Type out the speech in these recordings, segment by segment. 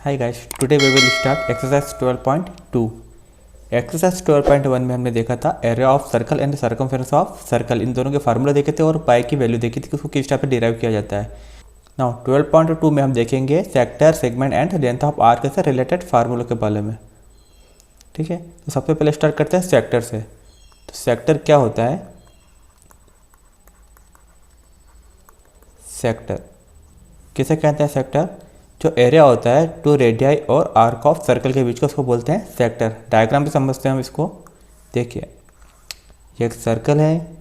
Hi guys, today we will start exercise 12.2। Exercise 12.1 में हमने देखा था area of circle and circumference of circle, इन दोनों के फार्मूला देखे थे और पाई की वैल्यू देखी थी कि उसको किस टाइप पे डिराइव किया जाता है। नाउ 12.2 में हम देखेंगे sector, segment and length of arc से रिलेटेड फार्मूलों के बारे में। ठीक है, तो सबसे पहले स्टार्ट करते हैं सेक्टर से। तो सेक्टर क्या होता है? सेक्टर किसे कहते हैं? सेक्टर जो एरिया होता है टू रेडियाई और आर्क ऑफ सर्कल के बीच का, उसको बोलते हैं सेक्टर। डायग्राम से समझते हैं हम इसको। देखिए, ये एक सर्कल है।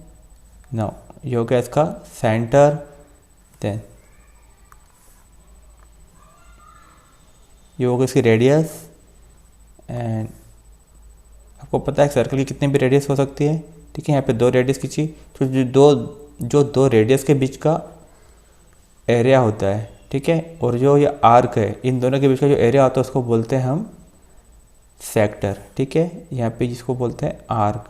नाउ ये हो गया इसका सेंटर, देन ये हो गया इसकी रेडियस। एंड आपको पता है सर्कल की कितनी भी रेडियस हो सकती है। ठीक है, यहाँ पे दो रेडियस खींची, तो जो दो रेडियस के बीच का एरिया होता है, ठीक है, और जो ये आर्क है, इन दोनों के बीच का जो एरिया होता है उसको बोलते हैं हम सेक्टर। ठीक है, यहाँ पे जिसको बोलते हैं आर्क,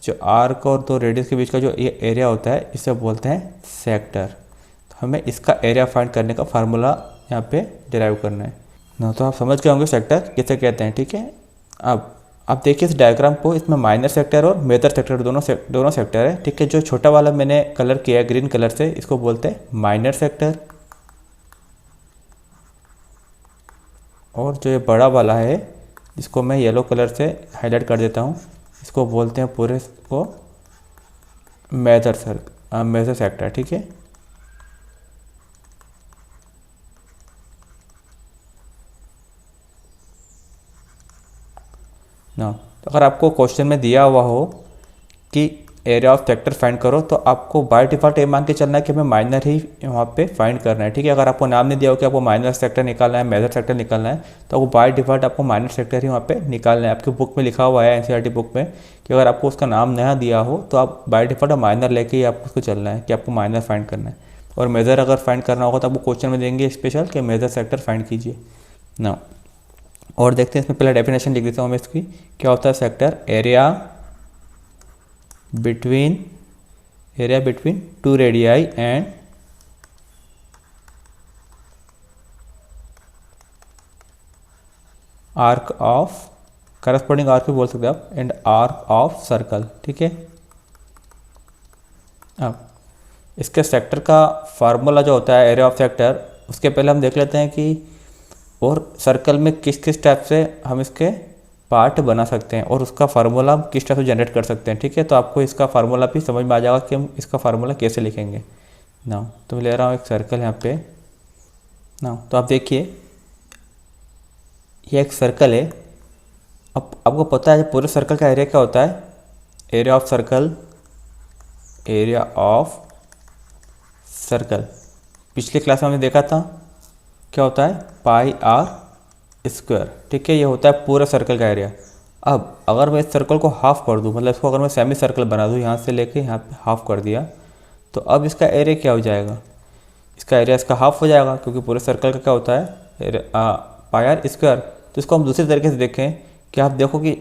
जो आर्क और दो रेडियस के बीच का जो ये एरिया होता है इसे बोलते हैं सेक्टर। तो हमें इसका एरिया फाइंड करने का फार्मूला यहाँ पे डिराइव करना है ना। तो आप समझ गए होंगे सेक्टर किसे कहते हैं। ठीक है, अब आप देखिए इस डायग्राम को, इसमें माइनर सेक्टर और मेजर सेक्टर दोनों सेक्टर है। ठीक है, जो छोटा वाला मैंने कलर किया है ग्रीन कलर से, इसको बोलते हैं माइनर सेक्टर, और जो ये बड़ा वाला है जिसको मैं येलो कलर से हाईलाइट कर देता हूँ, इसको बोलते हैं पूरे को मेजर सेक्टर। ठीक है, ना तो अगर आपको क्वेश्चन में दिया हुआ हो कि एरिया ऑफ सेक्टर फाइंड करो, तो आपको बाय डिफॉल्ट ये मान के चलना है कि हमें माइनर ही वहाँ पे फाइंड करना है। ठीक है, अगर आपको नाम नहीं दिया हो कि आपको माइनर सेक्टर निकालना है, मेजर सेक्टर निकालना है, तो आपको बाय डिफॉल्ट आपको माइनर सेक्टर ही वहाँ पे निकालना है। आपकी बुक में लिखा हुआ है, एनसीईआरटी बुक में, कि अगर आपको उसका नाम नया दिया हो तो आप बाय डिफॉल्ट माइनर लेके ही आपको उसको चलना है कि आपको माइनर फाइंड करना है। और मेजर अगर फाइंड करना होगा तो आपको क्वेश्चन में देंगे स्पेशल कि मेजर सेक्टर फाइंड कीजिए ना। और देखते हैं, इसमें पहले डेफिनेशन लिख देता हूँ मैं इसकी। क्या होता है sector? Area between two radii and arc of, corresponding arc भी बोल सकते हैं आप, एंड आर्क ऑफ सर्कल। ठीक है, अब इसके सेक्टर का फार्मूला जो होता है एरिया ऑफ सेक्टर, उसके पहले हम देख लेते हैं कि और सर्कल में किस किस टाइप से हम इसके पार्ट बना सकते हैं और उसका फार्मूला हम किस टाइप से जनरेट कर सकते हैं। ठीक है, तो आपको इसका फार्मूला भी समझ में आ जाएगा कि हम इसका फार्मूला कैसे लिखेंगे ना। तो मैं ले रहा हूँ एक सर्कल यहाँ पे ना। तो आप देखिए, ये एक सर्कल है। अब आपको पता है पूरे सर्कल का एरिया क्या होता है? एरिया ऑफ सर्कल पिछले क्लास में हमने देखा था क्या होता है? Pi are square. ठीक है, ये होता है पूरा सर्कल का एरिया। अब अगर मैं इस सर्कल को हाफ कर दूं, मतलब इसको अगर मैं सेमी सर्कल बना दूं, यहाँ से लेके यहाँ पे हाफ कर दिया, तो अब इसका एरिया क्या हो जाएगा? इसका एरिया इसका हाफ हो जाएगा, क्योंकि पूरे सर्कल का क्या होता है? Pi are square. तो इसको हम दूसरे तरीके से देखें कि आप देखो कि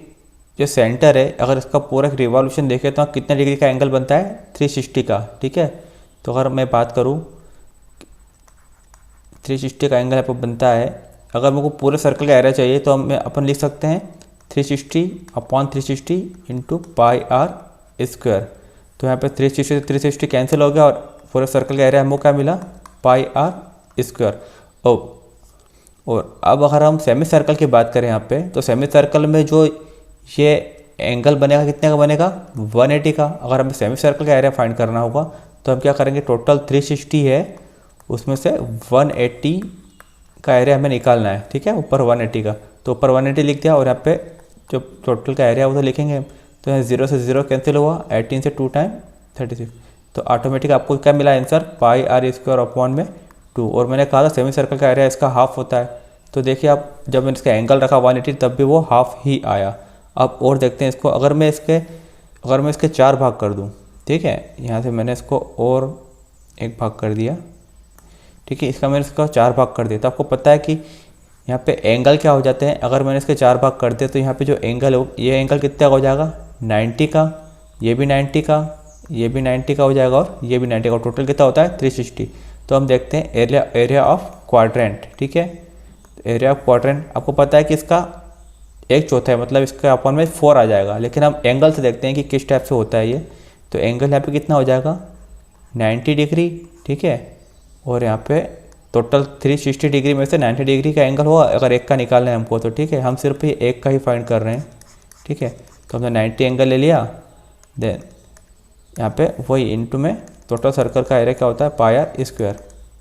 जो सेंटर है, अगर इसका पूरा रिवॉल्यूशन देखें तो कितने डिग्री का एंगल बनता है? 360 का। ठीक है, तो अगर मैं बात करूँ 360 का एंगल यहाँ पर बनता है। अगर मेरे को पूरे सर्कल का एरिया चाहिए तो हम अपन लिख सकते हैं 360/360 इंटू पाई आर स्क्वायर। तो यहाँ पे 360 कैंसिल हो गया और पूरे सर्कल का एरिया हमको क्या मिला? पाई आर स्क्वायर। और अब अगर हम सेमी सर्कल की बात करें यहाँ पे, तो सेमी सर्कल में जो ये एंगल बनेगा कितने का बनेगा? 180 का। अगर हमें सेमी सर्कल का एरिया फाइंड करना होगा तो हम क्या करेंगे? टोटल 360 है, उसमें से 180 का एरिया हमें निकालना है। ठीक है, ऊपर 180 का, तो ऊपर 180 लिख दिया और यहाँ पे जो टोटल का एरिया वो तो लिखेंगे। तो यहाँ 0 से 0 कैंसिल हुआ, 18 से 2 टाइम 36, तो ऑटोमेटिक आपको क्या मिला answer? Pi are square upon में 2। और मैंने कहा था सेमी सर्कल का एरिया इसका हाफ होता है। तो देखिए, आप जब मैंने इसका एंगल रखा 180 तब भी वो हाफ ही आया। अब और देखते हैं इसको, अगर मैं इसके 4 भाग कर दूँ, ठीक है, यहाँ से मैंने इसको और एक भाग कर दिया। ठीक है, इसका मैंने इसका 4 भाग कर दिया, तो आपको पता है कि यहाँ पे एंगल क्या हो जाते हैं? अगर मैंने इसके 4 भाग कर दिए तो यहाँ पे जो एंगल है ये एंगल कितने का हो जाएगा? 90 का, ये भी 90 का, ये भी 90 का हो जाएगा और ये भी 90 का। टोटल कितना होता है? 360। तो हम देखते हैं एरिया ऑफ क्वाड्रेंट। ठीक है, एरिया ऑफ क्वाड्रेंट आपको पता है कि इसका एक चौथा है, मतलब इसका अपन में 4 आ जाएगा। लेकिन हम एंगल से देखते हैं कि किस टाइप से होता है ये। तो एंगल यहाँ पे कितना हो जाएगा 90 डिग्री, ठीक है। और यहाँ पे टोटल 360 डिग्री में से 90 डिग्री का एंगल होगा अगर एक का निकालना है हमको तो, ठीक है। हम सिर्फ ये एक का ही फाइंड कर रहे हैं, ठीक है। तो हमने 90 एंगल ले लिया, देन यहाँ पे वही इंटू में टोटल सर्कल का एरिया क्या होता है पाई आर स्क्वायर।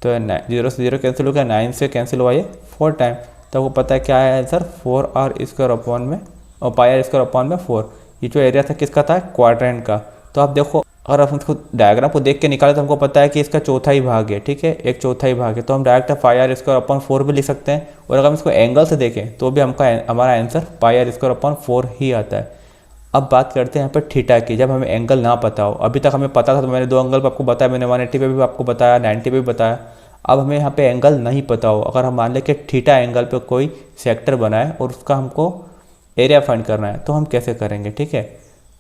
तो 0 से 0 कैंसिल हो गया, 9 से कैंसिल हुआ ये 4 टाइम। तो आपको पता है क्या है आंसर 4r² अपॉन में और पाई आर स्क्वायर अपॉन में 4। ये जो एरिया था किसका था क्वाड्रेंट का। तो आप देखो अगर आप उसको डायग्राम को देख के निकाले तो हमको पता है कि इसका चौथा ही भाग है, ठीक है, एक चौथा ही भाग है। तो हम direct pi are square upon 4 भी लिख सकते हैं। और अगर हम इसको एंगल से देखें तो भी हमारा answer pi are square upon 4 ही आता है। अब बात करते हैं यहाँ पर थीटा की, जब हमें एंगल ना पता हो। अभी तक हमें पता था तो मैंने 2 एंगल पर आपको बताया, मैंने 180 पे भी आपको बताया, 90 पे भी बताया। अब हमें यहाँ पे एंगल नहीं पता हो, अगर हम मान लें कि थीटा एंगल पे कोई सेक्टर बनाए और उसका हमको एरिया फाइंड करना है तो हम कैसे करेंगे, ठीक है।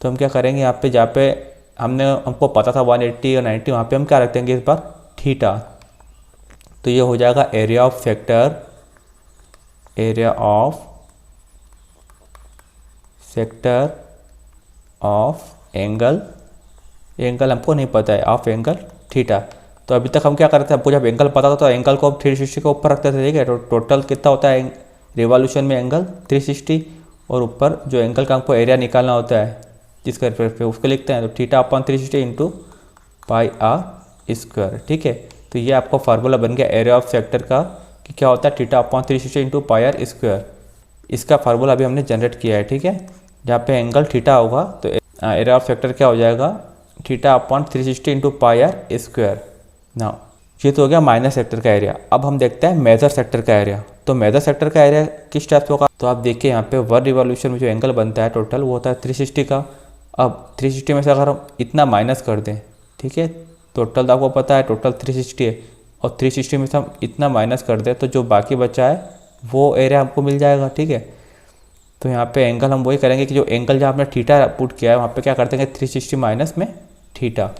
तो हम क्या करेंगे यहाँ पे जहाँ पे हमको पता था 180 और 90, वहाँ पे हम क्या रख देंगे इस बार थीटा। तो ये हो जाएगा area of sector, area of sector of angle, angle हमको नहीं पता है, ऑफ एंगल थीटा। तो अभी तक हम क्या करते हैं, आपको जब एंगल पता था तो एंगल को हम 360 के ऊपर रखते थे, ठीक है। तो टोटल कितना होता है रिवॉल्यूशन में एंगल 360, और ऊपर जो एंगल का हमको एरिया निकालना होता है जिसका रेफरेंस पे उसको लिखते हैं। तो theta upon 360 into pi are square, ठीक है। तो ये आपका फार्मूला बन गया एरिया ऑफ सेक्टर का कि क्या होता है theta upon 360 into pi are square. इसका फार्मूला अभी हमने जनरेट किया है, ठीक है। जहाँ पे एंगल थीटा होगा तो एरिया ऑफ सेक्टर क्या हो जाएगा theta upon 360 into pi are square. ना ये तो हो गया माइनर सेक्टर का एरिया। अब हम देखते हैं मेजर सेक्टर का एरिया। तो मेजर सेक्टर का एरिया किस टाइप से होगा, तो आप देखिए यहाँ पे 1 रिवॉल्यूशन में जो एंगल बनता है टोटल वो होता है 360 का। अब 360 में से अगर हम इतना माइनस कर दें, ठीक है, टोटल तो आपको पता है टोटल 360 है, और 360 में से हम इतना माइनस कर दें तो जो बाकी बचा है वो एरिया हमको मिल जाएगा, ठीक है। तो यहाँ पे एंगल हम वही करेंगे कि जो एंगल जहाँ हमने थीटा पुट किया है वहाँ पे क्या करते हैं 360 माइनस में थीटा।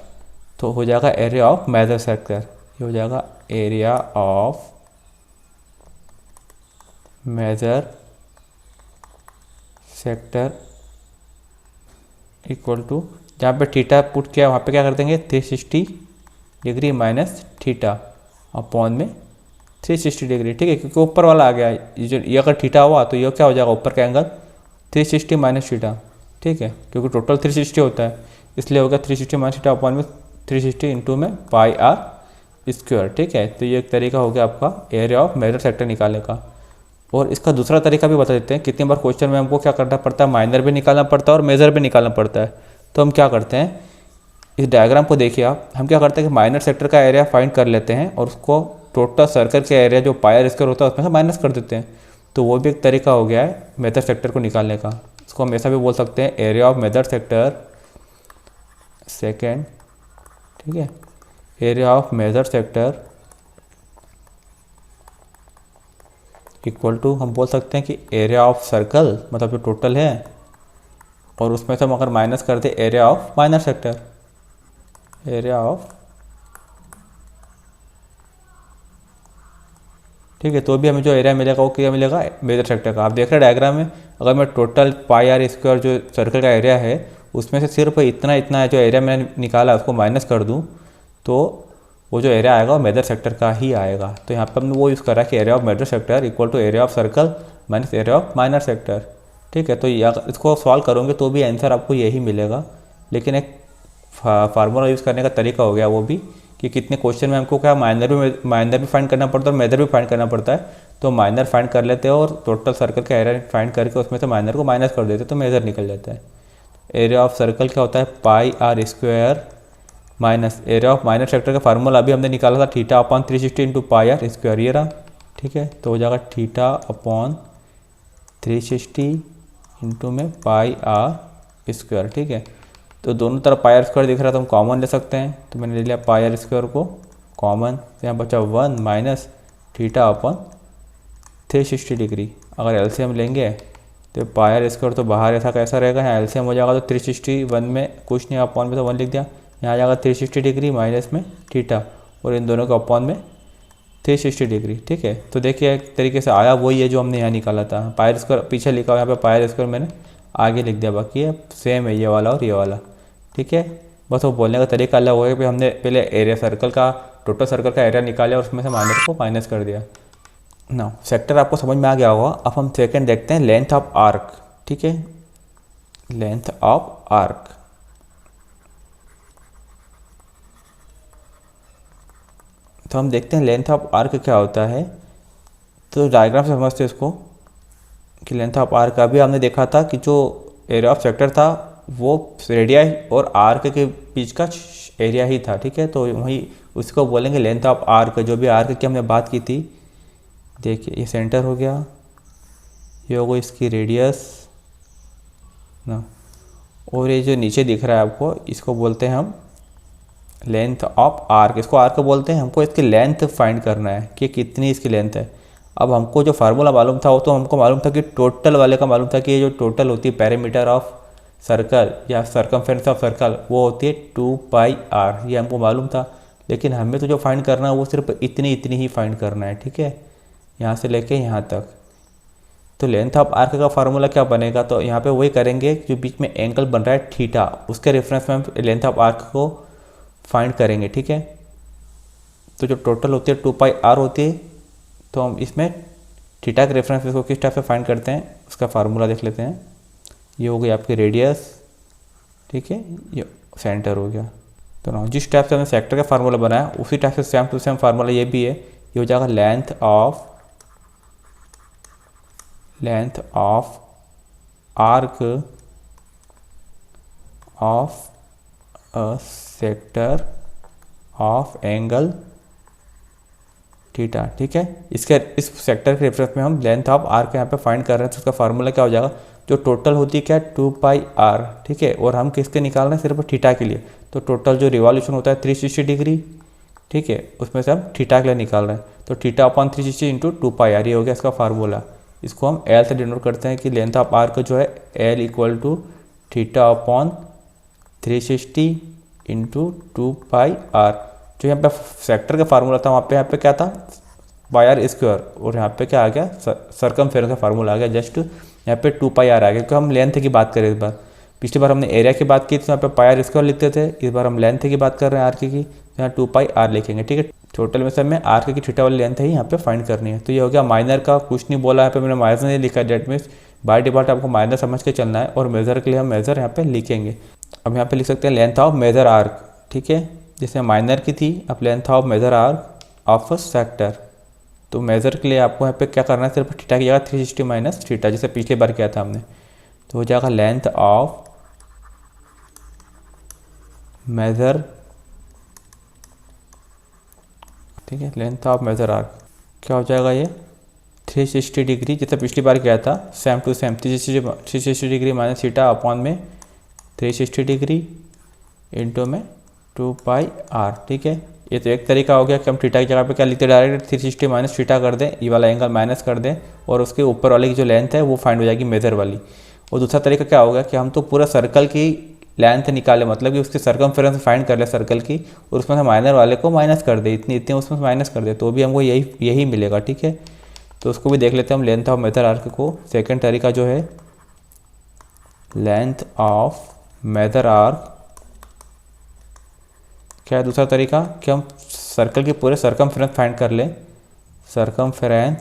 तो हो जाएगा एरिया ऑफ मेजर सेक्टर, ये हो जाएगा area of major sector equal to जहाँ पे थीटा पुट किया वहाँ पे क्या कर देंगे 360 डिग्री माइनस थीटा अपॉन में 360 डिग्री, ठीक है, क्योंकि ऊपर वाला आ गया। ये अगर थीटा हुआ तो ये क्या हो जाएगा ऊपर का एंगल 360 माइनस थीटा, ठीक है, क्योंकि टोटल 360 होता है इसलिए होगा 360 माइनस थीटा अपॉन में 360 इंटू में पाई आर स्क्वायर, ठीक है। तो ये एक तरीका हो गया आपका एरिया ऑफ मेजर सेक्टर निकालने का। और इसका दूसरा तरीका भी बता देते हैं। कितनी बार क्वेश्चन में हमको क्या करना पड़ता है माइनर भी निकालना पड़ता है और मेजर भी निकालना पड़ता है। तो हम क्या करते हैं इस डायग्राम को देखिए आप, हम क्या करते हैं कि माइनर सेक्टर का एरिया फाइंड कर लेते हैं और उसको टोटल सर्कल के एरिया जो पाई आर स्क्वायर होता है उसमें से माइनस कर देते हैं। तो वो भी एक तरीका हो गया है मेजर सेक्टर को निकालने का। इसको हम ऐसा भी बोल सकते हैं area of major sector second, ठीक है, area of major sector equal to हम बोल सकते हैं कि एरिया ऑफ सर्कल मतलब जो टोटल है और उसमें से हम अगर माइनस कर दे area of minor sector, area of, ठीक है। तो भी हमें जो एरिया मिलेगा वो क्या मिलेगा मेजर सेक्टर का। आप देख रहे हैं डायग्राम में अगर मैं टोटल पाई आर स्क्वायर जो सर्कल का एरिया है उसमें से सिर्फ इतना इतना है जो एरिया मैंने निकाला उसको माइनस कर दूं तो वो जो एरिया आएगा वो मेजर सेक्टर का ही आएगा। तो यहाँ पर हमने वो यूज़ करा कि area of major sector equal to area of circle minus area of minor sector, ठीक है। तो इसको सॉल्व करोगे तो भी आंसर आपको यही मिलेगा। लेकिन एक फार्मूला यूज़ करने का तरीका हो गया वो भी कि कितने क्वेश्चन में हमको क्या माइनर भी फाइंड करना पड़ता है और मेजर भी फाइंड करना पड़ता है। तो माइनर फाइंड कर लेते हैं और टोटल सर्कल का एरिया फाइंड करके उसमें से माइनर को माइनस कर देते तो मेजर निकल जाता है। एरिया ऑफ सर्कल क्या होता है pi are square minus area of minor sector का फार्मूला अभी हमने निकाला था theta upon 360 into pi are square, ये रहा, ठीक है। तो हो जाएगा थीटा अपॉन 360 इंटू में पाई आर स्क्वायर, ठीक है। तो दोनों तरफ पाई आर स्क्वायर दिख रहा है तो हम कॉमन ले सकते हैं। तो मैंने ले लिया पाई आर स्क्वायर को कॉमन, तो यहाँ बचा 1 माइनस थीटा अपॉन 360 डिग्री। अगर एलसीएम लेंगे तो पाई आर स्क्वायर तो बाहर ऐसा कैसा रहेगा, यहाँ एलसीएम हो जाएगा तो 361 में कुछ नहीं अपॉन में तो 1 लिख दिया, यहाँ आ जाएगा 360 डिग्री माइनस में थीटा और इन दोनों के अपॉन में 360 डिग्री। ठीक है, तो देखिए एक तरीके से आया वही है जो हमने यहाँ निकाला था। पायर स्क्वायर पीछे लिखा हुआ, यहाँ पे पायर स्क्वायर मैंने आगे लिख दिया, बाकी है सेम है ये वाला और ये वाला। ठीक है, बस वो बोलने का तरीका अलग हो गया कि हमने पहले एरिया सर्कल का, टोटल सर्कल का एरिया निकाला और उसमें से माइनस को माइनस कर दिया ना। सेक्टर आपको समझ में आ गया होगा। अब हम सेकंड देखते हैं, लेंथ ऑफ आर्क। ठीक है, लेंथ ऑफ आर्क। तो हम देखते हैं लेंथ ऑफ आर्क क्या होता है। तो डायग्राम से समझते हैं इसको कि लेंथ ऑफ आर्क, अभी हमने देखा था कि जो एरिया ऑफ सेक्टर था वो रेडियस और आर्क के बीच का एरिया ही था। ठीक है, तो वही उसको बोलेंगे लेंथ ऑफ आर्क। जो भी आर्क की हमने बात की थी, देखिए ये सेंटर हो गया, ये हो गई इसकी रेडियस ना, और ये जो नीचे दिख रहा है आपको, इसको बोलते हैं हम लेंथ ऑफ आर्क। इसको आर्क बोलते हैं। हमको इसकी लेंथ फाइंड करना है कि कितनी इसकी लेंथ है। अब हमको जो फार्मूला मालूम था वो तो हमको मालूम था कि टोटल वाले का मालूम था कि ये जो टोटल होती है पेरीमीटर ऑफ सर्कल या सर्कमफेरेंस ऑफ सर्कल, वो होती है 2πr। ये हमको मालूम था, लेकिन हमें तो जो फाइंड करना है वो सिर्फ इतनी ही फाइंड करना है। ठीक है, यहाँ से लेके यहाँ तक। तो लेंथ ऑफ आर्क का फार्मूला क्या बनेगा, तो यहाँ पे वही करेंगे जो बीच में एंगल बन रहा है थीटा, उसके रेफरेंस में हम लेंथ ऑफ आर्क को फाइंड करेंगे। ठीक है, तो जो टोटल होती है 2πr होती है, तो हम इसमें थीटा के रेफरेंस में इसको किस टाइप से फाइंड करते हैं उसका फार्मूला देख लेते हैं। ये हो गई आपकी रेडियस। ठीक है, ये सेंटर हो गया। तो ना जिस टाइप से हमने सेक्टर का फार्मूला बनाया उसी टाइप से सेम टू सेम फार्मूला ये भी है। ये हो जाएगा length of arc of a sector of angle theta. ठीक है, इस सेक्टर के रेफरेंस में हम लेंथ ऑफ आर्क यहाँ पे फाइंड कर रहे हैं। तो उसका फार्मूला क्या हो जाएगा, जो टोटल होती है क्या 2πr। ठीक है, और हम किसके निकाल रहे हैं, सिर्फ थीटा के लिए। तो टोटल जो रिवॉल्यूशन होता है 360 डिग्री। ठीक है, उसमें से हम थीटा के लिए निकाल रहे हैं। तो थीटा अपॉन 360 इंटू 2πr, ये हो गया इसका फार्मूला। इसको हम एल से डिनोट करते हैं कि लेंथ ऑफ आर्क जो है L equal to theta upon 360 into 2πr। जो यहाँ पे सेक्टर का फार्मूला था वहाँ पे यहाँ पे क्या था, πr स्क्वायर, और यहाँ पे क्या आ गया, सर्कमफेरेंस का फार्मूला आ गया। जस्ट यहाँ पे 2πr आ गया, क्योंकि हम लेंथ की बात करें इस बार। पिछली बार हमने एरिया की बात की थी, यहाँ पे πr स्क्वायर लिखते थे। इस बार हम लेंथ की बात कर रहे हैं आर्क की, तो यहाँ 2πr लिखेंगे। ठीक है, टोटल में से हमें आर्क की थीटा वाली लेंथ ही यहाँ पे फाइंड करनी है। तो ये हो गया माइनर का, कुछ नहीं बोला यहाँ पे मैंने माइनर नहीं लिखा। डेट मीन्स बाय डिफॉल्ट आपको माइनर समझ के चलना है, और मेजर के लिए हम मेजर यहाँ पे लिखेंगे। अब यहाँ पे लिख सकते हैं लेंथ ऑफ मेजर आर्क। ठीक है, जैसे माइनर की थी, अब length of major arc of sector. तो मेजर के लिए आपको यहाँ पे क्या करना है, सिर्फ थीटा की जगह 360 माइनस थीटा, जैसे पिछली बार किया था हमने। तो हो जाएगा लेंथ ऑफ मेजर। ठीक है, लेंथ ऑफ मेजर आर्क क्या हो जाएगा, ये 360 डिग्री, जैसे पिछली बार किया था same to same. 360 degree minus theta upon में 360 डिग्री इंटू में 2πr। ठीक है, ये तो एक तरीका हो गया कि हम थीटा की जगह पे क्या लिखते हैं, डायरेक्ट 360 माइनस थीटा कर दें, ये वाला एंगल माइनस कर दें, और उसके ऊपर वाले की जो लेंथ है वो फाइंड हो जाएगी मेजर वाली। और दूसरा तरीका क्या होगा कि हम तो पूरा सर्कल की लेंथ निकाले, मतलब कि उसकी सर्कमफेरेंस फाइंड कर ले सर्कल की, और उसमें से माइनर वाले को माइनस कर दे, इतनी उसमें माइनस कर दे, तो भी हमको यही मिलेगा। ठीक है, तो उसको भी देख लेते हैं हम लेंथ ऑफ मेजर आर्क को। सेकेंड तरीका जो है लेंथ ऑफ मेजर आर्क, क्या है दूसरा तरीका कि हम सर्कल के पूरे सर्कमफेरेंस फाइंड कर लें। सर्कमफेरेंस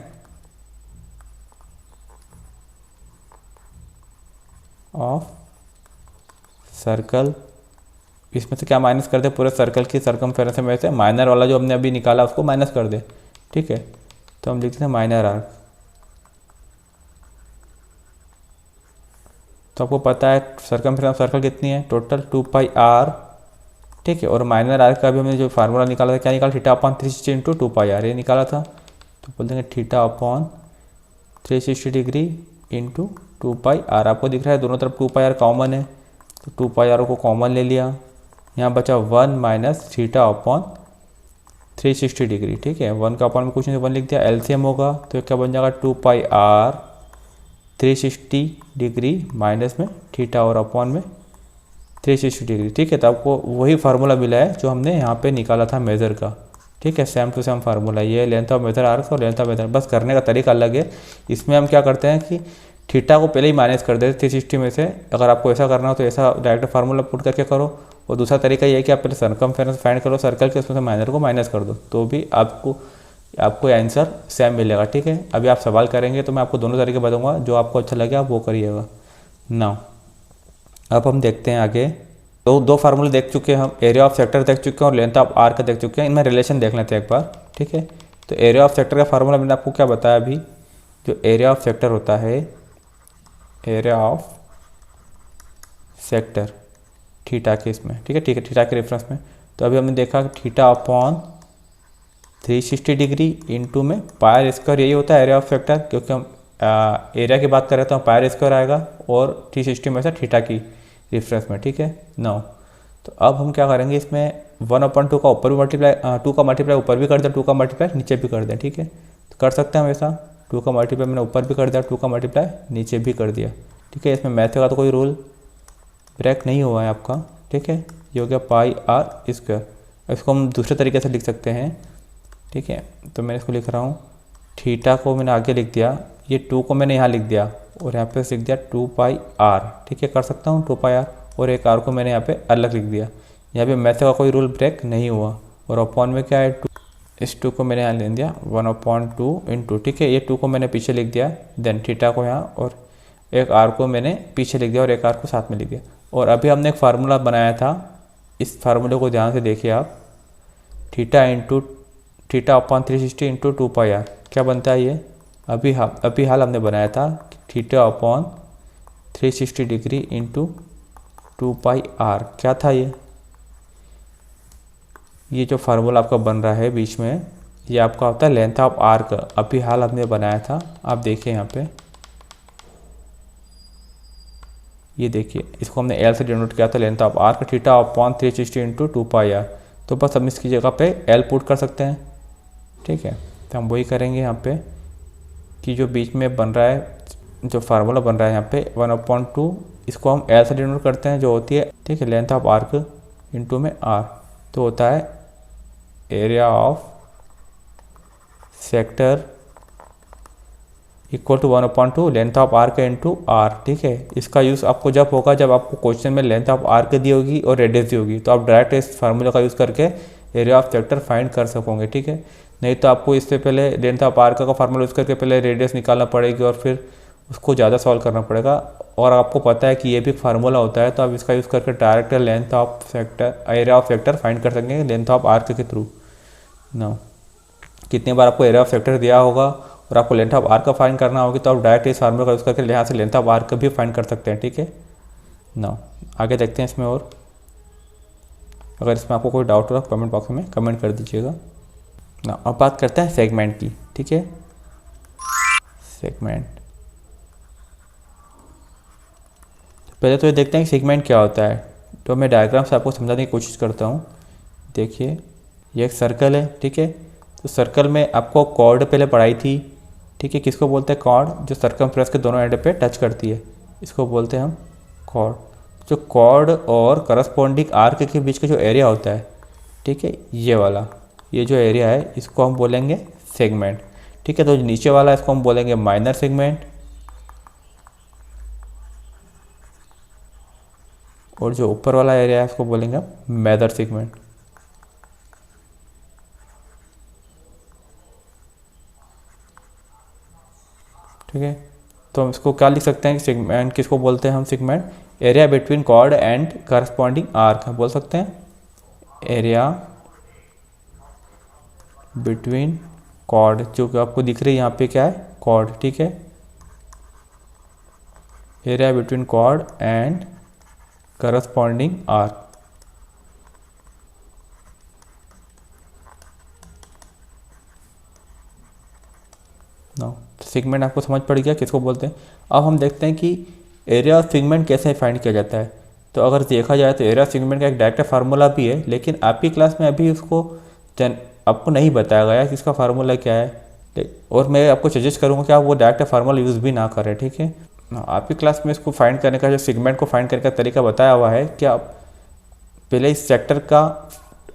ऑफ सर्कल, इसमें से क्या माइनस कर दे, पूरे सर्कल की सर्कमफेरेंस में से माइनर वाला जो हमने अभी निकाला उसको माइनस कर दे। ठीक है, तो हम लिखते हैं माइनर आर्क। तो आपको पता है सर्कमफेरेंस सर्कल कितनी है, टोटल 2πr। ठीक है, और माइनर आर्क का भी हमने जो फार्मूला निकाला था, क्या निकाला, थीटा अपॉन 360 इंटू 2πr, ये निकाला था। तो बोल देंगे theta upon 360 degree into 2πr। आपको दिख रहा है दोनों तरफ 2πr कॉमन है, तो 2πr को कॉमन ले लिया, यहाँ बचा 1 माइनस थीटा अपॉन 360 डिग्री। ठीक है, 1 का अपॉन में कुछ नहीं, 1 लिख दिया, एलसीएम होगा तो क्या बन जाएगा 2πr 360 डिग्री माइनस में थीटा और अपॉन में 360 डिग्री। ठीक है, तो आपको वही फार्मूला मिला है जो हमने यहाँ पे निकाला था मेजर का। ठीक है, सेम टू सेम फार्मूला, ये लेंथ ऑफ मेथड आर्क और लेंथ ऑफ मेथड, बस करने का तरीका अलग है। इसमें हम क्या करते हैं कि थीटा को पहले ही माइनस कर देते 360 में से। अगर आपको ऐसा करना हो तो ऐसा डायरेक्ट फार्मूला पुट करके करो, और दूसरा तरीका ये है कि आप पहले सरकमफेरेंस फाइंड करो सर्कल के, उसमें से माइनर को माइनस कर दो, तो भी आपको आंसर सेम मिलेगा। ठीक है, अभी आप सवाल करेंगे तो मैं आपको दोनों तरीके बताऊंगा, जो आपको अच्छा लगे आप वो करिएगा। नाउ अब हम देखते हैं आगे। तो दो फार्मूले देख चुके हैं हम, एरिया ऑफ सेक्टर देख चुके हैं और लेंथ ऑफ आर्क देख चुके हैं। इनमें रिलेशन देख लेते हैं एक बार। ठीक है, तो एरिया ऑफ सेक्टर का फार्मूला मैंने आपको क्या बताया अभी, जो एरिया ऑफ सेक्टर होता है, एरिया ऑफ सेक्टर थीटा के इसमें, ठीक है थीटा के रेफरेंस में। तो अभी हमने देखा कि थीटा अपॉन 360 डिग्री इंटू में पायर स्क्वायर, यही होता है एरिया ऑफ सेक्टर, क्योंकि हम एरिया की बात कर रहे हैं तो पायर स्क्वायर आएगा और 360 में से थीटा की रेफरेंस में। ठीक है, नाउ तो अब हम क्या करेंगे, इसमें 1/2 का ऊपर भी मल्टीप्लाई, 2 का मल्टीप्लाई ऊपर भी कर दें, 2 का मल्टीप्लाई नीचे भी कर दें। ठीक है, तो कर सकते हैं हम ऐसा, 2 का मल्टीप्लाई मैंने ऊपर भी कर दिया, 2 का मल्टीप्लाई नीचे भी कर दिया। ठीक है, इसमें मैथ का तो कोई रूल ब्रेक नहीं हुआ है आपका। ठीक है, ये हो गया पाई आर स्क्वायर। इसको हम दूसरे तरीके से लिख सकते हैं। ठीक है, तो मैं इसको लिख रहा हूँ, थीटा को मैंने आगे लिख दिया, ये 2 को मैंने यहाँ लिख दिया और यहाँ पे लिख दिया 2 पाई आर। ठीक है, कर सकता हूँ 2 पाई आर, और एक आर को मैंने यहाँ पे अलग लिख दिया। यहाँ पे मैथ का कोई रूल ब्रेक नहीं हुआ। और अपॉन में क्या है 2, इस 2 को मैंने यहाँ लिख दिया 1/2 इंटू। ठीक है, ये 2 को मैंने पीछे लिख दिया, देन थीटा को यहाँ, और एक आर को मैंने पीछे लिख दिया और एक आर को साथ में लिख दिया। और अभी हमने एक फार्मूला बनाया था, इस फार्मूले को ध्यान से देखिए आप, theta upon 360 into 2 pi R, क्या बनता है ये, अभी हाल हमने बनाया था, theta upon 360 degree into 2 pi R, क्या था ये जो फार्मूला आपका बन रहा है बीच में, ये आपका होता है लेंथ ऑफ आर्क। अभी हाल हमने बनाया था, आप देखिए यहाँ पे, ये देखिए, इसको हमने एल से डिनोट किया था, length of arc theta upon 360 into 2 pi R. तो बस हम इसकी जगह पे एल पुट कर सकते हैं। ठीक है, तो हम वही करेंगे यहाँ पे, कि जो बीच में बन रहा है, जो फार्मूला बन रहा है यहाँ पे 1/2, इसको हम एल से डिनोट करते हैं, जो होती है, ठीक है, लेंथ ऑफ आर्क इंटू में आर, तो होता है area of sector equal to 1/2 length of arc into R. ठीक है, इसका यूज़ आपको जब होगा जब आपको क्वेश्चन में लेंथ ऑफ आर्क दी होगी और रेडियस दी होगी, तो आप डायरेक्ट इस फार्मूला का यूज़ करके एरिया ऑफ सेक्टर फाइंड कर सकोगे। ठीक है, नहीं तो आपको इससे पहले लेंथ ऑफ आर्क का फार्मूला यूज़ करके पहले रेडियस निकालना पड़ेगी और फिर उसको ज़्यादा सॉल्व करना पड़ेगा। और आपको पता है कि ये भी फार्मूला होता है, तो आप इसका यूज़ करके direct length of sector, area of sector find कर सकेंगे लेंथ ऑफ आर्क के थ्रू। ना कितनी बार आपको एरिया ऑफ सेक्टर दिया होगा और आपको लेंथ ऑफ आर्क का फाइंड करना होगी, तो आप डायरेक्ट इस फार्मूला का यूज़ करके यहाँ से लेंथ ऑफ आर्क भी फाइंड कर सकते हैं। ठीक है, ना आगे देखते हैं इसमें। और अगर इसमें आपको कोई डाउट हो तो कमेंट बॉक्स में कमेंट कर दीजिएगा ना। अब बात करते हैं सेगमेंट की। ठीक है, सेगमेंट, पहले तो ये देखते हैं कि सेगमेंट क्या होता है। तो मैं डायग्राम से आपको समझाने की कोशिश करता हूँ। देखिए, ये एक सर्कल है। ठीक है, तो सर्कल में आपको कॉर्ड पहले पढ़ाई थी। ठीक है, किसको बोलते हैं, कॉर्ड, जो सर्कमफ्रेंस के दोनों एंड पे टच करती है, इसको बोलते हैं हम कॉर्ड। जो कॉर्ड और करस्पॉन्डिंग आर्क के बीच का जो एरिया होता है, ठीक है, ये वाला, ये जो एरिया है इसको हम बोलेंगे सेगमेंट। ठीक है, तो नीचे वाला इसको हम बोलेंगे माइनर सेगमेंट, और जो ऊपर वाला एरिया है इसको बोलेंगे मेजर सेगमेंट। ठीक है, तो हम इसको क्या लिख सकते हैं, सेगमेंट किसको बोलते हैं हम, segment area between chord and corresponding arc बोल सकते हैं, एरिया बिटवीन कॉर्ड, जो कि आपको दिख रही है यहाँ पे क्या है, कॉर्ड। ठीक है, area between chord and corresponding arc. No, segment आपको समझ पड़ गया किसको बोलते हैं। अब हम देखते हैं कि एरिया ऑफ सेगमेंट कैसे फाइंड किया जाता है। तो अगर देखा जाए तो एरिया ऑफ सेगमेंट का एक डायरेक्ट फार्मूला भी है, लेकिन आपकी क्लास में अभी उसको आपको नहीं बताया गया कि इसका फार्मूला क्या है, और मैं आपको सजेस्ट करूँगा कि आप वो डायरेक्ट फार्मूला यूज़ भी ना करें। ठीक है, आपकी क्लास में इसको फाइंड करने का, जो सेगमेंट को फाइंड करने का तरीका बताया हुआ है कि आप पहले इस सेक्टर का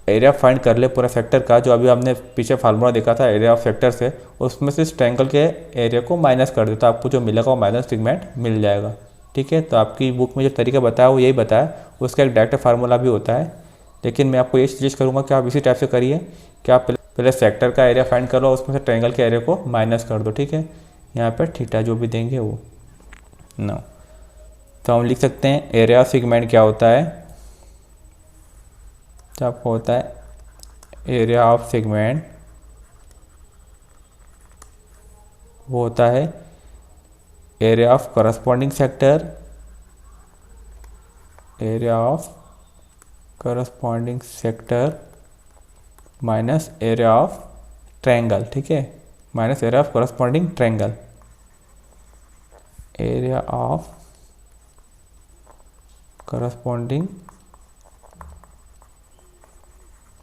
एरिया फाइंड कर ले पूरा सेक्टर का, जो अभी हमने पीछे फार्मूला देखा था एरिया ऑफ सेक्टर से, उसमें से इस ट्रायंगल के एरिया को माइनस कर दे तो आपको जो मिलेगा वो माइनस सेगमेंट मिल जाएगा। ठीक है, तो आपकी बुक में जो तरीका बताया वो यही बताया, उसका एक डायरेक्ट फार्मूला भी होता है, लेकिन मैं आपको ये सजेस्ट करूँगा कि आप इसी टाइप से करिए कि आप पहले सेक्टर का एरिया फाइंड कर लो, उसमें से ट्रायंगल के एरिया को माइनस कर दो। ठीक है, यहाँ पर थीटा जो भी देंगे वो नो, तो हम लिख सकते हैं एरिया ऑफ सेगमेंट क्या होता है, तो आपको होता है एरिया ऑफ सेगमेंट वो होता है area of corresponding sector, area of corresponding sector minus area of triangle. ठीक है, minus area of corresponding triangle, area of corresponding.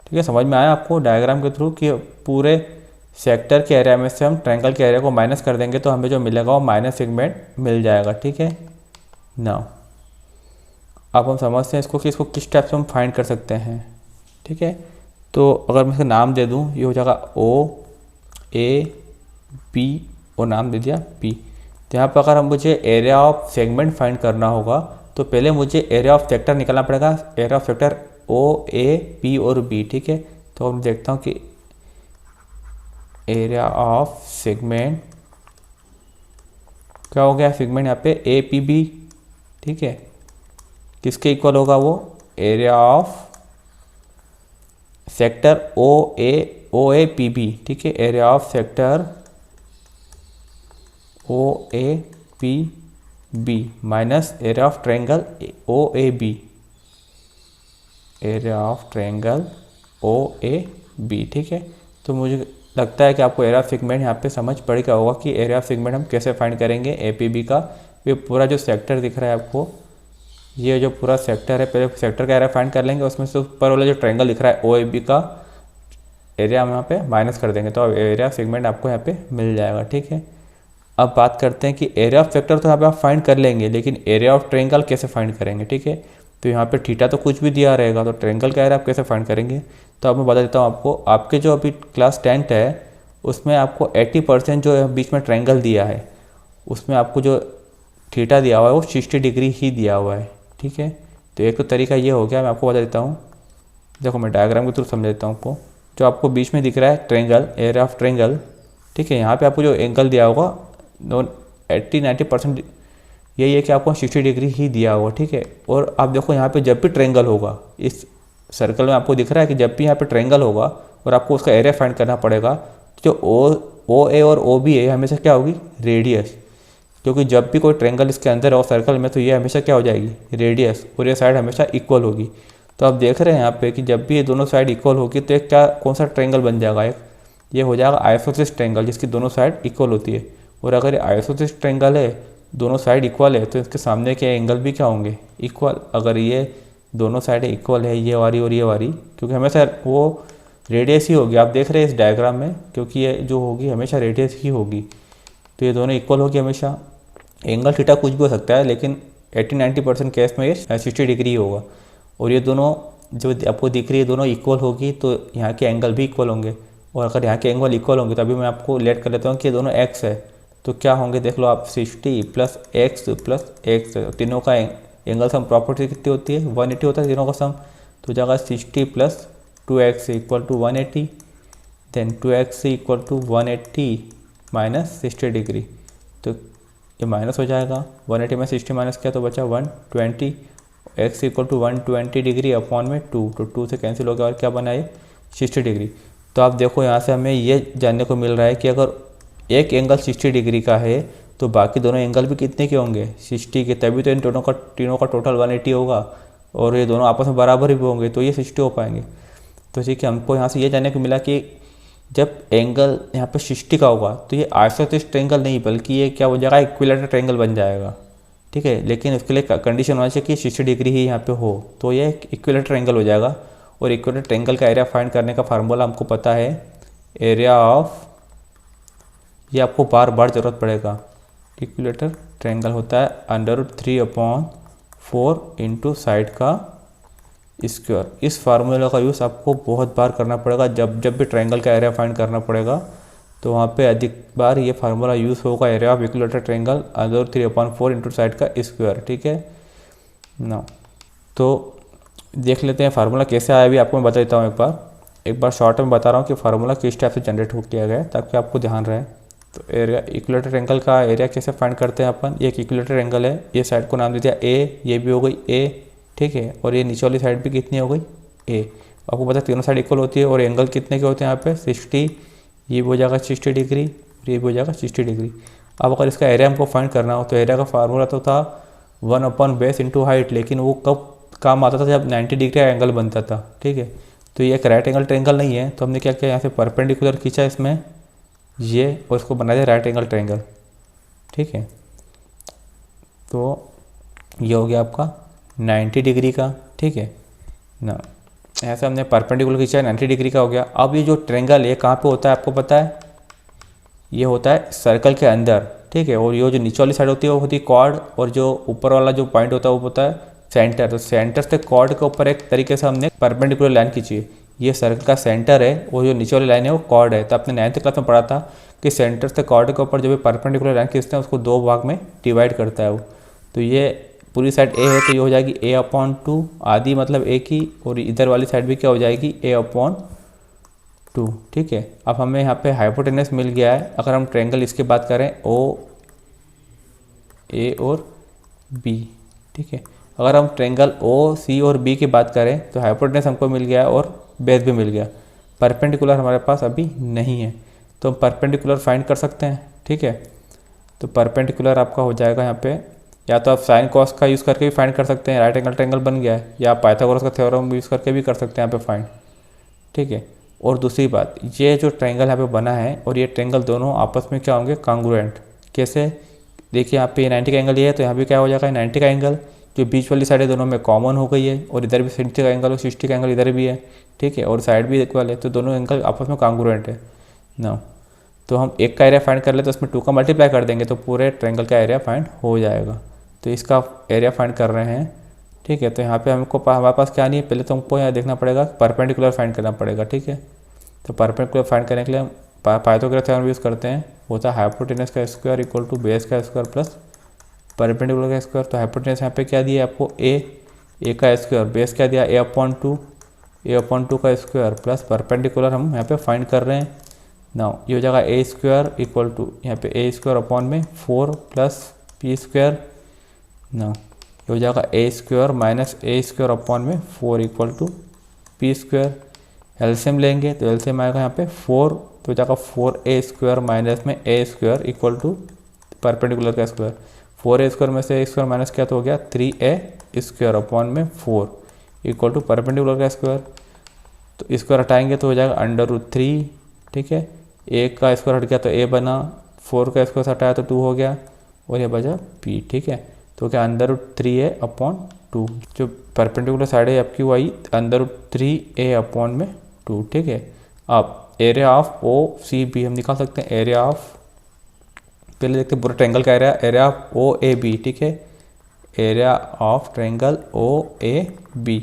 ठीक है, समझ में आया आपको डायग्राम के थ्रू कि पूरे सेक्टर के एरिया में से हम ट्रायंगल के एरिया को माइनस कर देंगे तो हमें जो मिलेगा वो माइनस सेगमेंट मिल जाएगा। ठीक है, नाउ अब हम समझते हैं इसको कि इसको किस टाइप से हम फाइंड कर सकते हैं। ठीक है, तो अगर मैं इसका नाम दे दूं, ये हो जाएगा ओ ए पी और नाम दे दिया पी। तो यहाँ पर अगर हम मुझे एरिया ऑफ सेगमेंट फाइंड करना होगा तो पहले मुझे एरिया ऑफ सेक्टर निकालना पड़ेगा, area of sector O A P और बी। ठीक है, तो हम देखता हूँ कि एरिया ऑफ सेगमेंट क्या हो गया, सेगमेंट यहाँ पे ए पी बी। ठीक है, किसके इक्वल होगा वो, area of sector O A P B. ठीक है, area of sector O A P B minus area of triangle O A B, area of triangle O A B. ठीक है, तो मुझे लगता है कि आपको एरिया ऑफ सेगमेंट यहाँ पे समझ पड़ गया होगा कि एरिया ऑफ सेगमेंट हम कैसे फाइंड करेंगे ए पी बी का। ये पूरा जो सेक्टर दिख रहा है आपको, ये जो पूरा सेक्टर है, पहले सेक्टर का एरिया फाइंड कर लेंगे, उसमें से ऊपर वाला जो ट्रायंगल दिख रहा है ओ ए बी का एरिया हम यहाँ पे माइनस कर देंगे तो एरिया ऑफ सेगमेंट आपको यहाँ पे मिल जाएगा। ठीक है, अब बात करते हैं कि एरिया ऑफ सेक्टर तो यहाँ पे आप फाइंड कर लेंगे, लेकिन एरिया ऑफ ट्रायंगल कैसे फाइंड करेंगे। ठीक है, तो यहाँ पे थीटा तो कुछ भी दिया रहेगा, तो ट्रायंगल का एरिया आप कैसे फाइंड करेंगे। तो अब मैं बता देता हूँ आपको, आपके जो अभी क्लास 10th है उसमें आपको 80% जो बीच में ट्रायंगल दिया है उसमें आपको जो थीटा दिया हुआ है वो 60 डिग्री ही दिया हुआ है। ठीक है, तो एक तो तरीका ये हो गया, मैं आपको बता देता हूँ, देखो मैं डायग्राम के थ्रू समझ देता हूँ आपको। जो आपको बीच में दिख रहा है ट्रायंगल, एरिया ऑफ ट्रायंगल, ठीक है, यहाँ पे आपको जो एंगल दिया होगा 80-90% यही है कि आपको 60 डिग्री ही दिया होगा। ठीक है, और आप देखो यहाँ पे जब भी ट्रायंगल होगा, इस सर्कल में आपको दिख रहा है कि जब भी यहाँ पे ट्रायंगल होगा और आपको उसका एरिया फाइंड करना पड़ेगा, तो जो ओ ए और ओ बी है हमेशा क्या होगी, रेडियस, क्योंकि जब भी कोई ट्रायंगल इसके अंदर हो सर्कल में तो ये हमेशा क्या हो जाएगी, रेडियस, और ये साइड हमेशा इक्वल होगी। तो आप देख रहे हैं यहाँ पे कि जब भी ये दोनों साइड इक्वल होगी तो एक क्या, कौन सा ट्रायंगल बन जाएगा, एक ये हो जाएगा आइसोसेलेस ट्रायंगल जिसकी दोनों साइड इक्वल होती है। और अगर ये आइसोसेलेस ट्रायंगल है, दोनों साइड इक्वल है, तो इसके सामने के एंगल भी क्या होंगे, इक्वल। अगर ये दोनों साइड इक्वल है, ये वाली और ये वाली, क्योंकि हमेशा वो रेडियस ही होगी, आप देख रहे हैं इस डायग्राम में, क्योंकि ये जो होगी हमेशा रेडियस ही होगी, तो ये दोनों इक्वल होगी हमेशा। एंगल थीटा कुछ भी हो सकता है, लेकिन 80-90% केस में ये 60 डिग्री होगा। और ये दोनों जो आपको दिख रही है दोनों इक्वल होगी, तो यहाँ के एंगल भी इक्वल होंगे। और अगर यहाँ के एंगल इक्वल होंगे तो अभी मैं आपको लेट कर लेता हूँ कि ये दोनों एक्स है, तो क्या होंगे देख लो आप, 60 + x + x, तीनों का एंगल सम प्रॉपर्टी कितनी होती है, 180 होता है तीनों का सम। तो जाएगा 60 + 2x = 180, देन 2x = 180 - 60 डिग्री, तो ये माइनस हो जाएगा। 180 में 60 माइनस किया तो बचा 120, x = 120 डिग्री अपॉन में 2, तो 2 से कैंसिल हो गया और क्या बना ये 60 डिग्री। तो आप देखो यहाँ से हमें ये जानने को मिल रहा है कि अगर एक एंगल 60 डिग्री का है तो बाकी दोनों एंगल भी कितने के होंगे, 60 के, तभी तो इन तीनों का टोटल 180 होगा, और ये दोनों आपस में बराबर भी होंगे तो ये 60 हो पाएंगे। तो ठीक है, हमको यहाँ से ये जानने को मिला कि जब एंगल यहाँ पे 60 का होगा तो ये आइसोसेलेस ट्रायंगल नहीं बल्कि ये क्या हो जाएगा, इक्विलैटरल ट्रायंगल बन जाएगा। ठीक है, लेकिन उसके लिए कंडीशन होना चाहिए कि 60 डिग्री ही यहाँ पे हो, तो ये इक्विलैटरल ट्रायंगल हो जाएगा। और इक्विलैटरल ट्रायंगल का एरिया फाइंड करने का फार्मूला हमको पता है, एरिया ऑफ, ये आपको बार बार ज़रूरत पड़ेगा, इक्विलैटरल ट्रायंगल होता है √3/4 इंटू साइड का स्क्वायर। इस फार्मूला का यूज़ आपको बहुत बार करना पड़ेगा, जब जब भी ट्रायंगल का एरिया फाइंड करना पड़ेगा तो वहाँ पे अधिक बार ये फार्मूला यूज़ होगा, area of equilateral triangle √3/4 into side का स्क्वायर। ठीक है ना, तो देख लेते हैं फार्मूला कैसे आया, भी आपको मैं बता देता हूँ। एक बार शॉर्ट में बता रहा हूँ कि फार्मूला किस टाइप से जनरेट हो किया गया है, ताकि आपको ध्यान रहे। तो एरिया इक्विलेटरल ट्रायंगल का एरिया कैसे फाइंड करते हैं अपन। ये एक इक्विलेटरल ट्रायंगल है, ये साइड को नाम दे दिया ए, ये भी हो गई ए, ठीक है, और ये नीचे वाली साइड भी कितनी हो गई ए। आपको पता है तीनों साइड इक्वल होती है, और एंगल कितने के होते हैं यहाँ पे 60, ये भी हो जाएगा 60 डिग्री, ये भी हो जाएगा 60 डिग्री। अब अगर इसका एरिया हमको फाइंड करना हो तो एरिया का फार्मूला तो था 1/बेस इंटू हाइट, लेकिन वो कब काम आता था जब 90 डिग्री का एंगल बनता था। ठीक है, तो ये एक राइट एंगल ट्रायंगल नहीं है, तो हमने क्या किया, यहाँ से परपेंडिकुलर खींचा इसमें ये, और इसको बना दिया राइट एंगल ट्रायंगल। ठीक है, तो ये हो गया आपका 90 डिग्री का। ठीक है ना, ऐसे हमने परपेंडिकुलर खींचा 90 डिग्री का हो गया। अब ये जो ट्रायंगल है कहाँ पे होता है आपको पता है, ये होता है सर्कल के अंदर। ठीक है, और ये जो नीचे वाली साइड होती है वो होती है कॉर्ड, और जो ऊपर वाला जो पॉइंट होता है वो होता है सेंटर। तो सेंटर से कॉर्ड के ऊपर एक तरीके से हमने परपेंडिकुलर लाइन खींची है, ये सर्कल का सेंटर है, और जो नीचे वाली लाइन है वो कॉर्ड है। तो आपने 9th क्लास में पढ़ा था कि सेंटर से कॉर्ड के ऊपर जो भी परपेंडिकुलर लाइन खींचते हैं उसको 2 भाग में डिवाइड करता है वो। तो ये पूरी साइड ए है, तो ये हो जाएगी a/2 आधी, मतलब ए की, और इधर वाली साइड भी क्या हो जाएगी a/2। ठीक है, अब हमें यहाँ पे हाइपोटेनस मिल गया है। अगर हम ट्रायंगल इसकी बात करें ओ ए और बी, ठीक है, अगर हम ट्रायंगल ओ सी और बी की बात करें तो हाइपोटेनस हमको मिल गया और बेस भी मिल गया। परपेंडिकुलर हमारे पास अभी नहीं है, तो हम परपेंडिकुलर फाइंड कर सकते हैं। ठीक है, तो परपेंडिकुलर आपका हो जाएगा यहाँ पे, या तो आप साइन कॉस का यूज़ करके भी फाइंड कर सकते हैं, राइट एंगल ट्रायंगल बन गया है, या पाइथागोरस का थ्योरम यूज़ करके भी कर सकते हैं यहाँ पे फाइंड। ठीक है, और दूसरी बात, ये जो ट्रायंगल यहाँ पे बना है और ये ट्रायंगल दोनों आपस में क्या होंगे, कांग्रुएंट। कैसे, देखिए यहाँ पे 90 का एंगल ये है, तो यहाँ भी क्या हो जाएगा 90 का एंगल, जो बीच वाली साइड है दोनों में कॉमन हो गई है, और इधर भी 60 का एंगल और 60 का एंगल इधर भी है। ठीक है, और साइड भी इक्वल है, तो दोनों एंगल आपस में कांग्रुएंट है ना। तो हम एक का एरिया फाइंड कर ले तो उसमें 2 का मल्टीप्लाई कर देंगे तो पूरे ट्रायंगल का एरिया फाइंड हो जाएगा। तो इसका एरिया फाइंड कर रहे हैं। ठीक है, तो यहाँ पे हमको हमारे पास क्या नहीं है, पहले तो हमको यहाँ देखना पड़ेगा, परपेंडिकुलर फाइंड करना पड़ेगा। ठीक है, तो परपेंडिकुलर फाइंड करने के लिए हम पाइथागोरस थ्योरम यूज़ करते हैं, होता है हाइपोटेनस का स्क्वायर इक्वल टू बेस का स्क्वायर प्लस परपेंडिकुलर का स्क्वायर। तो हाइपोटेनस यहाँ पे क्या दिया आपको ए का स्क्वायर, बेस क्या दिया a/2 का स्क्वायर प्लस परपेंडिकुलर हम यहाँ पे फाइंड कर रहे हैं ना। ये हो जाएगा ए स्क्वायर इक्वल टू यहाँ पे ए स्क्वायर अपॉन में 4 प्लस पी स्क्वायर ना, ये हो जाएगा A square minus A square upon में 4 equal to P square. LCM लेंगे तो एलसीएम आएगा यहाँ पे 4, तो हो जाएगा 4a स्क्वायर माइनस में a square equal to perpendicular का स्क्वायर। 4a स्क्वायर में से a स्क्वायर माइनस क्या तो हो गया 3a स्क्वायर अपॉन में 4 इक्वल टू परपेंडिकुलर का स्क्वायर। तो स्क्वायर हटाएंगे तो हो जाएगा √3। ठीक है, a का स्क्वायर हट गया तो a बना, 4 का स्क्वायर हटाया तो 2 हो गया, और ये बचा p। ठीक है, तो क्या √3a अपॉन 2, जो परपेंडिकुलर साइड है आपकी वो आई √3a अपॉन में 2। ठीक है, अब area of O C B हम निकाल सकते हैं। एरिया ऑफ, पहले देखते हैं पूरा ट्रायंगल का area of O A B. ठीक है, area of triangle O A B,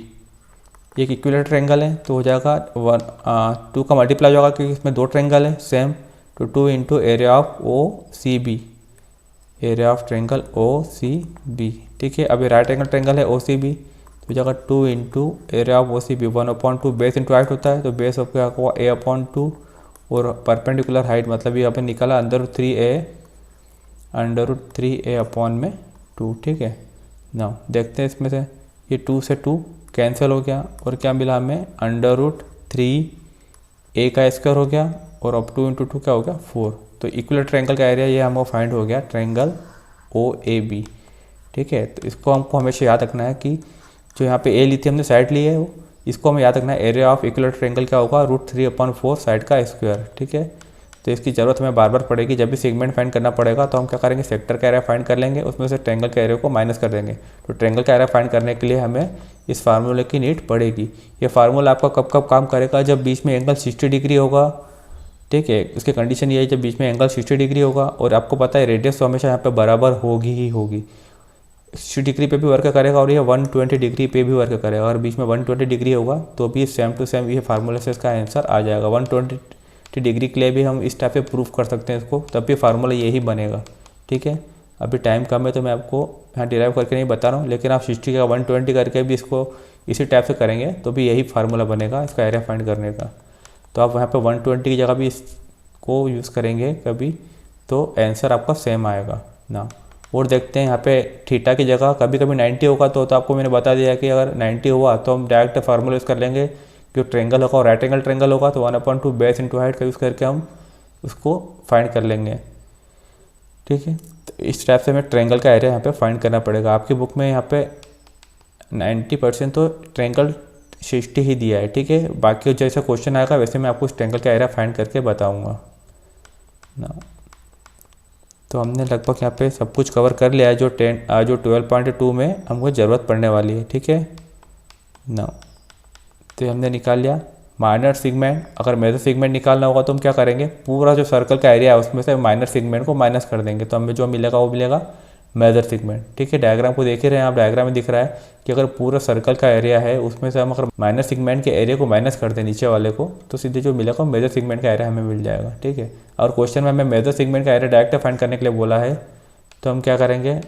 एक इक्विलेटरल ट्रायंगल है तो हो जाएगा 2 का मल्टीप्लाई होगा क्योंकि इसमें 2 ट्रायंगल है सेम, तो 2 into area of O C B, area of triangle O C B. ठीक है, अभी राइट एंगल ट्रायंगल है ओ सी बी, तो जाएगा 2 into area of O C B 1/2, base into height होता है, तो बेस ऑफ क्या हुआ a/2, और परपेंडिकुलर हाइट मतलब ये अपन निकाला √3a अपॉन में 2। ठीक है ना, देखते हैं इसमें से ये 2 से 2 कैंसिल हो गया, और क्या मिला हमें √3a का स्क्वायर हो गया, और अब 2 इंटू 2 क्या हो गया 4। तो इक्विलेटरल ट्रायंगल का एरिया ये हमको फाइंड हो गया, ट्रायंगल ओ ए बी। ठीक है, तो इसको हमको हमेशा याद रखना है कि जो यहाँ पे ए ली थी हमने साइड ली है वो, इसको हमें याद रखना है एरिया ऑफ इक्विलेटरल ट्रायंगल क्या होगा √3/4 साइड का स्क्वायर। ठीक है, तो इसकी ज़रूरत हमें बार बार पड़ेगी, जब भी सेगमेंट फाइंड करना पड़ेगा तो हम क्या करेंगे, सेक्टर का एरिया फाइंड कर लेंगे, उसमें से ट्रायंगल के एरिया को माइनस कर देंगे। तो ट्रायंगल का एरिया फाइंड करने के लिए हमें इस फार्मूले की नीड पड़ेगी। ये फार्मूला आपका कब कब काम करेगा, जब बीच में एंगल 60 डिग्री होगा। ठीक है, इसकी कंडीशन ये है जब बीच में एंगल 60 डिग्री होगा, और आपको पता है रेडियस तो हमेशा यहाँ पे बराबर होगी ही होगी। 60 डिग्री पे भी वर्क करेगा और ये 120 डिग्री पे भी वर्क करेगा। अगर बीच में 120 डिग्री होगा तो भी सेम टू सेम ये फार्मूला से इसका आंसर आ जाएगा। 120 डिग्री के लिए भी हम इस टाइप से प्रूफ कर सकते हैं इसको, तब भी फार्मूला यही बनेगा। ठीक है, अभी टाइम कम है तो मैं आपको यहाँ डिराइव करके नहीं बता रहा हूँ, लेकिन आप 60 का 120 करके भी इसको इसी टाइप से करेंगे तो भी यही फार्मूला बनेगा इसका एरिया फाइंड करने का। तो आप वहाँ पे 120 की जगह भी इसको यूज़ करेंगे कभी तो आंसर आपका सेम आएगा ना। और देखते हैं यहाँ पे थीटा की जगह कभी कभी 90 होगा तो आपको मैंने बता दिया कि अगर 90 हुआ तो हम डायरेक्ट फार्मूला यूज़ कर लेंगे। जो ट्रेंगल होगा और राइट एंगल ट्रेंगल होगा तो 1/2 बेस इंटू हाइट का यूज़ करके हम उसको फाइंड कर लेंगे। ठीक है, तो इस टाइप से हमें ट्रेंगल का एरिया यहाँ पे फाइंड करना पड़ेगा। आपकी बुक में यहाँ पे 90% तो ट्रेंगल 60 ही दिया है। ठीक है, बाकी जैसा क्वेश्चन आएगा वैसे मैं आपको इस ट्रेंगल का एरिया फाइंड करके बताऊँगा ना। तो हमने लगभग यहाँ पे सब कुछ कवर कर लिया है जो 12.2 में हमको ज़रूरत पड़ने वाली है। ठीक है ना, तो हमने निकाल लिया माइनर सेगमेंट। अगर मेजर सेगमेंट निकालना होगा तो हम क्या करेंगे, पूरा जो सर्कल का एरिया है उसमें से माइनर सेगमेंट को माइनस कर देंगे तो हमें जो मिलेगा वो मिलेगा मेजर सेगमेंट। ठीक है, डायग्राम को देख ही रहे हैं आप, डायग्राम में दिख रहा है कि अगर पूरा सर्कल का एरिया है उसमें से हम अगर माइनर सेगमेंट के एरिया को माइनस कर दें नीचे वाले को तो सीधे जो मिलेगा मेजर सेगमेंट का एरिया हमें मिल जाएगा। ठीक है, और क्वेश्चन में हमें मेजर सेगमेंट का एरिया डायरेक्ट फाइंड करने के लिए बोला है तो हम क्या करेंगे,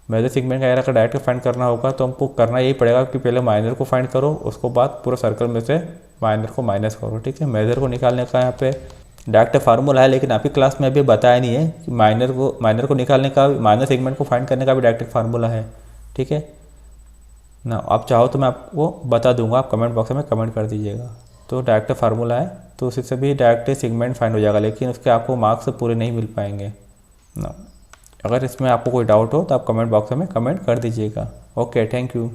मेजर सेगमेंट का एरिया का डायरेक्ट फाइंड करना होगा तो हमको करना यही पड़ेगा कि पहले माइनर को फाइंड करो, उसको बाद पूरा सर्कल में से माइनर को माइनस करो। ठीक है, मेजर को निकालने का यहाँ पे डायरेक्ट फार्मूला है, लेकिन आपकी क्लास में अभी बताया नहीं है कि माइनर को निकालने का, माइनर सेगमेंट को फाइंड करने का भी डायरेक्ट फार्मूला है। ठीक है ना, आप चाहो तो मैं आपको बता दूंगा, आप कमेंट बॉक्स में कमेंट कर दीजिएगा। तो डायरेक्ट फार्मूला है तो उससे से भी डायरेक्ट सेगमेंट फाइंड हो जाएगा, लेकिन उसके आपको मार्क्स पूरे नहीं मिल पाएंगे ना। अगर इसमें आपको कोई डाउट हो तो आप कमेंट बॉक्स में कमेंट कर दीजिएगा। Okay, thank you.